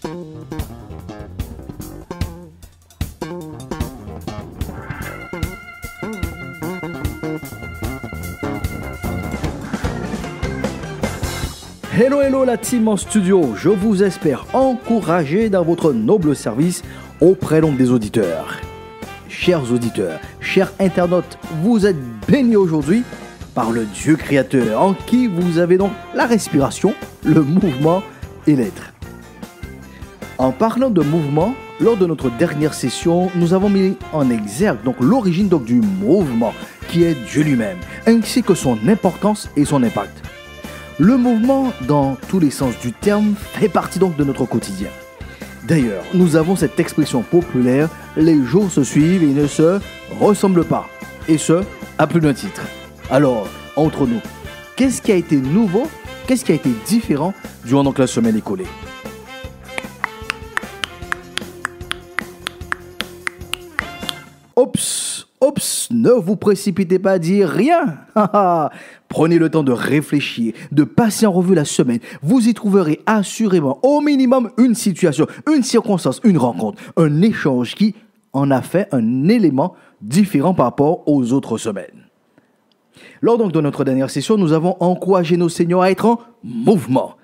Hello, hello la team en studio, je vous espère encouragé dans votre noble service auprès donc des auditeurs. Chers auditeurs, chers internautes, vous êtes bénis aujourd'hui par le Dieu créateur en qui vous avez donc la respiration, le mouvement et l'être. En parlant de mouvement, lors de notre dernière session, nous avons mis en exergue donc l'origine donc du mouvement qui est Dieu lui-même, ainsi que son importance et son impact. Le mouvement, dans tous les sens du terme, fait partie donc de notre quotidien. D'ailleurs, nous avons cette expression populaire, les jours se suivent et ne se ressemblent pas. Et ce, à plus d'un titre. Alors, entre nous, qu'est-ce qui a été nouveau, qu'est-ce qui a été différent durant donc la semaine écoulée? Oups, ne vous précipitez pas à dire rien. Prenez le temps de réfléchir, de passer en revue la semaine. Vous y trouverez assurément au minimum une situation, une circonstance, une rencontre, un échange qui en a fait un élément différent par rapport aux autres semaines. Lors donc de notre dernière session, nous avons encouragé nos seigneurs à être en mouvement.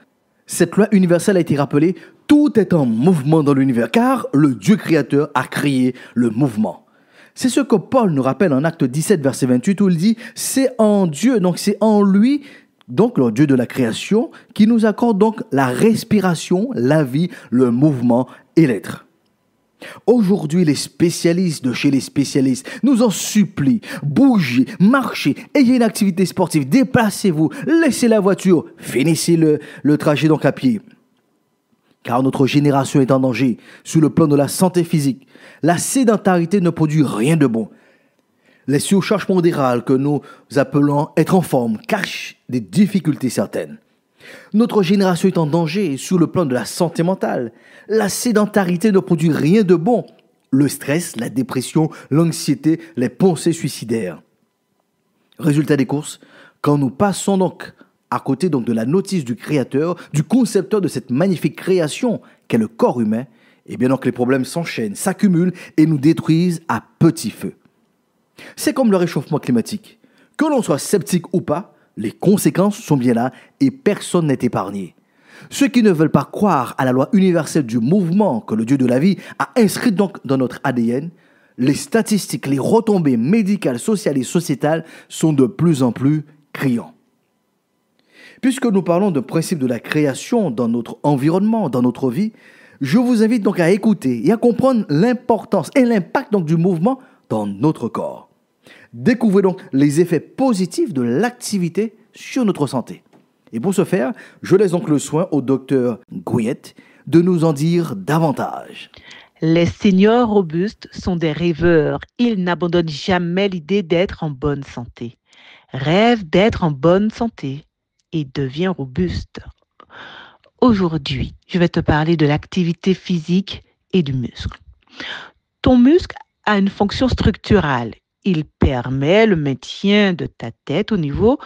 Cette loi universelle a été rappelée, tout est en mouvement dans l'univers, car le Dieu créateur a créé le mouvement. C'est ce que Paul nous rappelle en Acte 17, verset 28, où il dit « C'est en Dieu, donc c'est en lui, donc le Dieu de la création, qui nous accorde donc la respiration, la vie, le mouvement et l'être. » Aujourd'hui, les spécialistes de chez les spécialistes nous en supplient. Bougez, marchez, ayez une activité sportive, déplacez-vous, laissez la voiture, finissez le trajet donc à pied. Car notre génération est en danger sur le plan de la santé physique. La sédentarité ne produit rien de bon. Les surcharges pondérales que nous appelons être en forme cachent des difficultés certaines. Notre génération est en danger sur le plan de la santé mentale. La sédentarité ne produit rien de bon. Le stress, la dépression, l'anxiété, les pensées suicidaires. Résultat des courses, quand nous passons donc à côté donc de la notice du créateur, du concepteur de cette magnifique création qu'est le corps humain, et bien donc les problèmes s'enchaînent, s'accumulent et nous détruisent à petit feu. C'est comme le réchauffement climatique. Que l'on soit sceptique ou pas, les conséquences sont bien là et personne n'est épargné. Ceux qui ne veulent pas croire à la loi universelle du mouvement que le Dieu de la vie a inscrite donc dans notre ADN, les statistiques, les retombées médicales, sociales et sociétales sont de plus en plus criants. Puisque nous parlons d'un principe de la création dans notre environnement, dans notre vie, je vous invite donc à écouter et à comprendre l'importance et l'impact donc du mouvement dans notre corps. Découvrez donc les effets positifs de l'activité sur notre santé. Et pour ce faire, je laisse donc le soin au docteur Gouillette de nous en dire davantage. Les seniors robustes sont des rêveurs. Ils n'abandonnent jamais l'idée d'être en bonne santé. Rêvent d'être en bonne santé et devient robuste. Aujourd'hui, je vais te parler de l'activité physique et du muscle. Ton muscle a une fonction structurale. Il permet le maintien de ta tête au niveau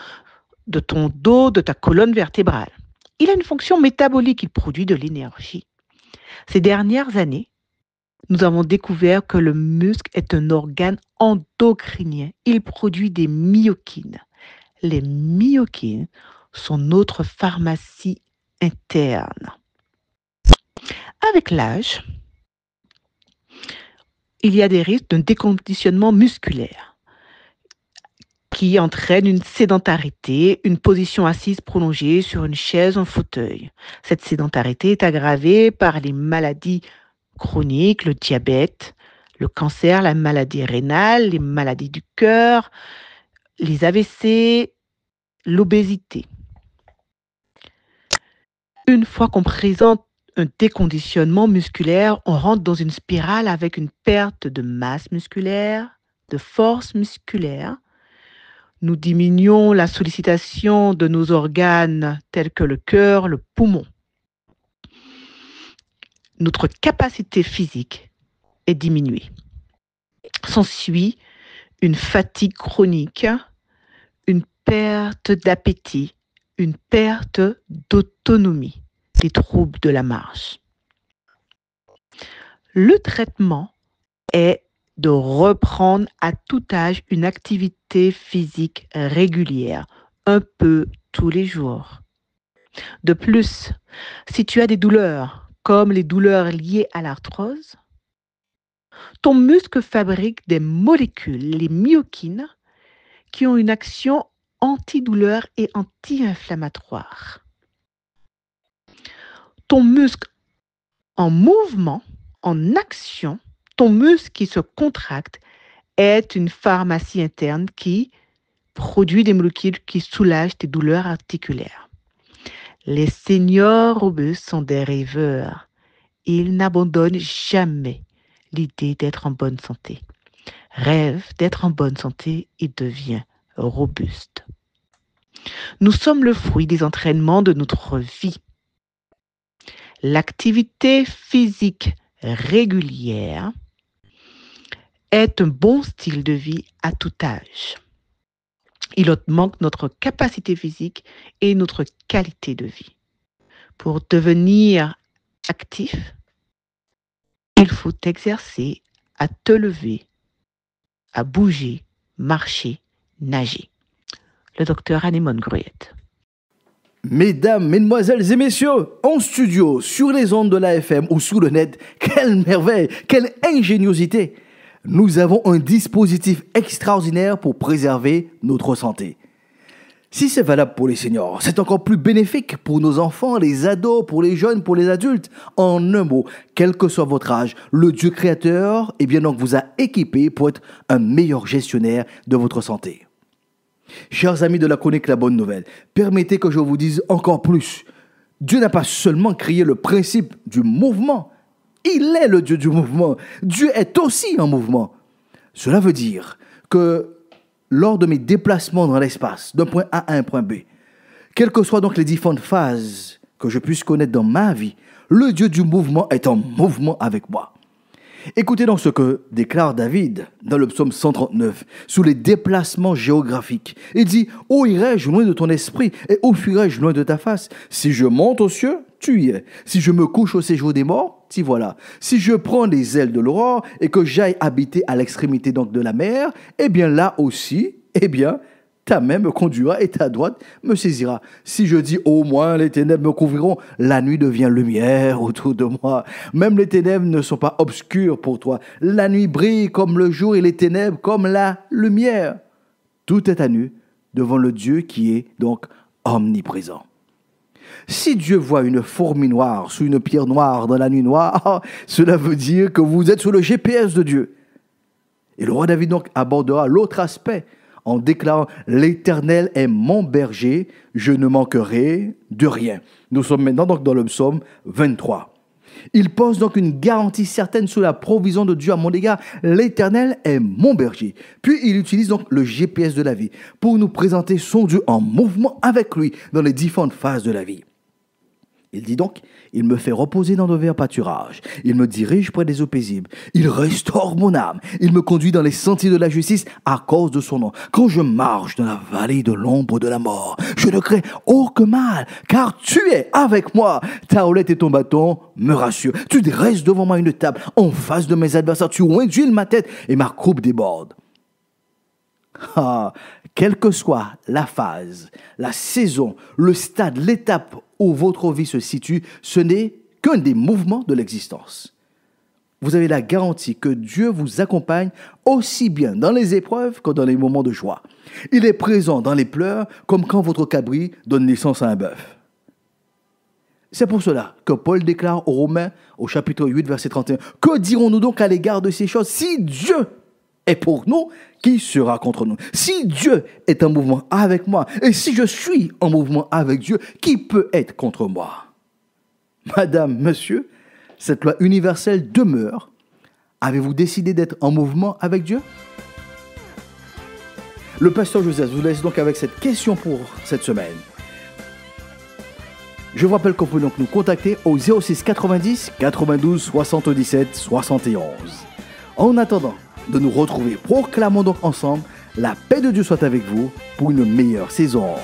de ton dos, de ta colonne vertébrale. Il a une fonction métabolique, il produit de l'énergie. Ces dernières années, nous avons découvert que le muscle est un organe endocrinien. Il produit des myokines. Les myokines sont notre pharmacie interne. Avec l'âge, il y a des risques d'un déconditionnement musculaire qui entraîne une sédentarité, une position assise prolongée sur une chaise ou un fauteuil. Cette sédentarité est aggravée par les maladies chroniques, le diabète, le cancer, la maladie rénale, les maladies du cœur, les AVC, l'obésité. Une fois qu'on présente un déconditionnement musculaire, on rentre dans une spirale avec une perte de masse musculaire, de force musculaire. Nous diminuons la sollicitation de nos organes tels que le cœur, le poumon. Notre capacité physique est diminuée. S'ensuit une fatigue chronique, une perte d'appétit, une perte d'autonomie, des troubles de la marche. Le traitement est de reprendre à tout âge une activité physique régulière, un peu tous les jours. De plus, si tu as des douleurs, comme les douleurs liées à l'arthrose, ton muscle fabrique des molécules, les myokines, qui ont une action antidouleur et anti-inflammatoire. Ton muscle en mouvement, en action, ton muscle qui se contracte est une pharmacie interne qui produit des molécules qui soulagent tes douleurs articulaires. Les seniors robustes sont des rêveurs. Ils n'abandonnent jamais l'idée d'être en bonne santé. Rêve d'être en bonne santé et devient robuste. Nous sommes le fruit des entraînements de notre vie. L'activité physique régulière est un bon style de vie à tout âge. Il augmente notre capacité physique et notre qualité de vie. Pour devenir actif, il faut t'exercer à te lever, à bouger, marcher, nager. Le docteur Anémone Gruette. Mesdames, mesdemoiselles et messieurs, en studio, sur les ondes de l'AFM ou sur le net, quelle merveille, quelle ingéniosité! Nous avons un dispositif extraordinaire pour préserver notre santé. Si c'est valable pour les seniors, c'est encore plus bénéfique pour nos enfants, les ados, pour les jeunes, pour les adultes. En un mot, quel que soit votre âge, le Dieu créateur donc, vous a équipé pour être un meilleur gestionnaire de votre santé. Chers amis de la chronique La Bonne Nouvelle, permettez que je vous dise encore plus. Dieu n'a pas seulement créé le principe du mouvement, il est le Dieu du mouvement. Dieu est aussi en mouvement. Cela veut dire que lors de mes déplacements dans l'espace, d'un point A à un point B, quelles que soient donc les différentes phases que je puisse connaître dans ma vie, le Dieu du mouvement est en mouvement avec moi. Écoutez donc ce que déclare David dans le psaume 139 sur les déplacements géographiques. Il dit « Où irai-je loin de ton esprit et où fuirai-je loin de ta face? Si je monte aux cieux, tu y es. Si je me couche au séjour des morts, t'y voilà. Si je prends les ailes de l'aurore et que j'aille habiter à l'extrémité donc de la mer, eh bien là aussi, ta main me conduira et ta droite me saisira. Si je dis au moins les ténèbres me couvriront, la nuit devient lumière autour de moi. Même les ténèbres ne sont pas obscures pour toi. La nuit brille comme le jour et les ténèbres comme la lumière. Tout est à nu devant le Dieu qui est donc omniprésent. Si Dieu voit une fourmi noire sous une pierre noire dans la nuit noire, cela veut dire que vous êtes sous le GPS de Dieu. Et le roi David donc abordera l'autre aspect en déclarant « L'Éternel est mon berger, je ne manquerai de rien ». Nous sommes maintenant donc dans le psaume 23. Il pose donc une garantie certaine sur la provision de Dieu à mon égard. « L'Éternel est mon berger ». Puis il utilise donc le GPS de la vie pour nous présenter son Dieu en mouvement avec lui dans les différentes phases de la vie. Il dit donc, il me fait reposer dans de verts pâturages. Il me dirige près des eaux paisibles. Il restaure mon âme. Il me conduit dans les sentiers de la justice à cause de son nom. Quand je marche dans la vallée de l'ombre de la mort, je ne crains aucun mal, car tu es avec moi. Ta houlette et ton bâton me rassurent. Tu dresses devant moi une table en face de mes adversaires. Tu oindules ma tête et ma coupe déborde. Quelle que soit la phase, la saison, le stade, l'étape où votre vie se situe, ce n'est qu'un des mouvements de l'existence. Vous avez la garantie que Dieu vous accompagne aussi bien dans les épreuves que dans les moments de joie. Il est présent dans les pleurs comme quand votre cabri donne naissance à un bœuf. C'est pour cela que Paul déclare aux Romains au chapitre 8, verset 31, « Que dirons-nous donc à l'égard de ces choses? Si Dieu est pour nous, qui sera contre nous? Si Dieu est en mouvement avec moi, et si je suis en mouvement avec Dieu, qui peut être contre moi? » Madame, monsieur, cette loi universelle demeure. Avez-vous décidé d'être en mouvement avec Dieu? Le pasteur Joseph vous laisse donc avec cette question pour cette semaine. Je vous rappelle qu'on peut donc nous contacter au 06 90 92 77 71. En attendant de nous retrouver, proclamons donc ensemble la paix de Dieu soit avec vous pour une meilleure saison.